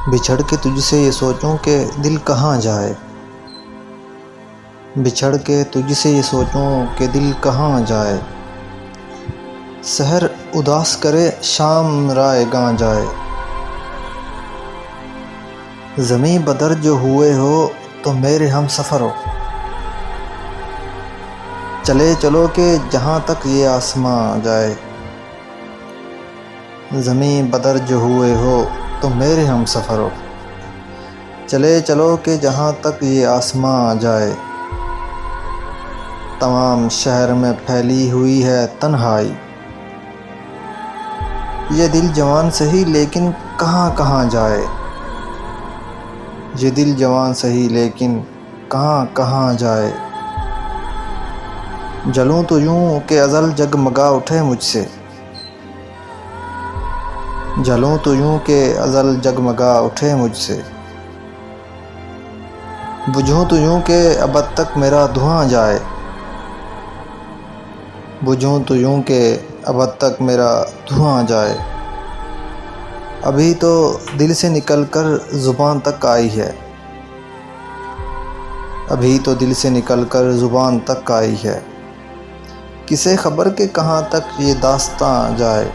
बिछड़ के तुझसे ये सोचूं कि दिल कहाँ जाए। बिछड़ के तुझसे ये सोचूं कि दिल कहाँ जाए। सहर उदास करे शाम रायगां जाए। ज़मीं बदर जो हुए हो तो मेरे हम सफ़र हो। चले चलो कि जहाँ तक ये आसमां जाए। ज़मीं बदर जो हुए हो तो मेरे हम सफ़र हो। चले चलो कि जहाँ तक ये आसमां जाए। तमाम शहर में फैली हुई है तन्हाई। ये दिल जवान सही लेकिन कहाँ कहाँ जाए। ये दिल जवान सही लेकिन कहाँ कहाँ जाए। जलूं तो यूं कि अज़ल जगमगा उठे मुझसे। जलूं तो यूं कि अज़ल जगमगा उठे मुझसे। बुझूं तो यूं कि अबद तक मेरा धुआं जाए। बुझूं तो यूं कि अबद तक मेरा धुआं जाए। अभी तो दिल से निकल कर ज़ुबान तक आई है। अभी तो दिल से निकल कर ज़ुबान तक आई है। किसे ख़बर के कहाँ तक ये दास्तां जाए।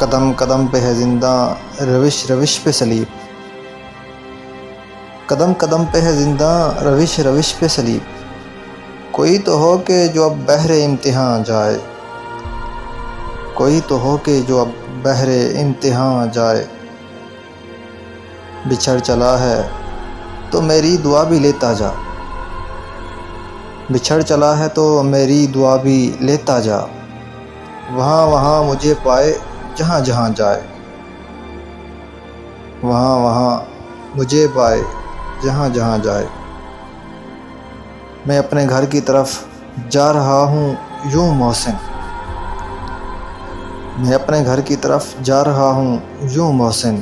कदम कदम पे है ज़िंदा रविश रविश पे सलीब। कदम कदम पे है ज़िंदा रविश रविश पे सलीब। कोई तो हो के जो अब बहरे इम्तिहान जाए। कोई तो हो के जो अब बहरे इम्तिहान जाए। बिछड़ चला है तो मेरी दुआ भी लेता जा। बिछड़ चला है तो मेरी दुआ भी लेता जा। वहाँ वहाँ मुझे पाए जहाँ जहाँ जाए। वहाँ वहाँ मुझे पाए जहाँ जहाँ जाए। मैं अपने घर की तरफ जा रहा हूँ यूँ मोहसिन। मैं अपने घर की तरफ जा रहा हूँ यूँ मोहसिन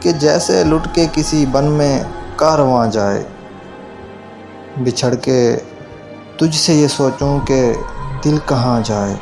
कि जैसे लुट के किसी बन में कारवां जाए। बिछड़ के तुझसे ये सोचूं कि दिल कहाँ जाए।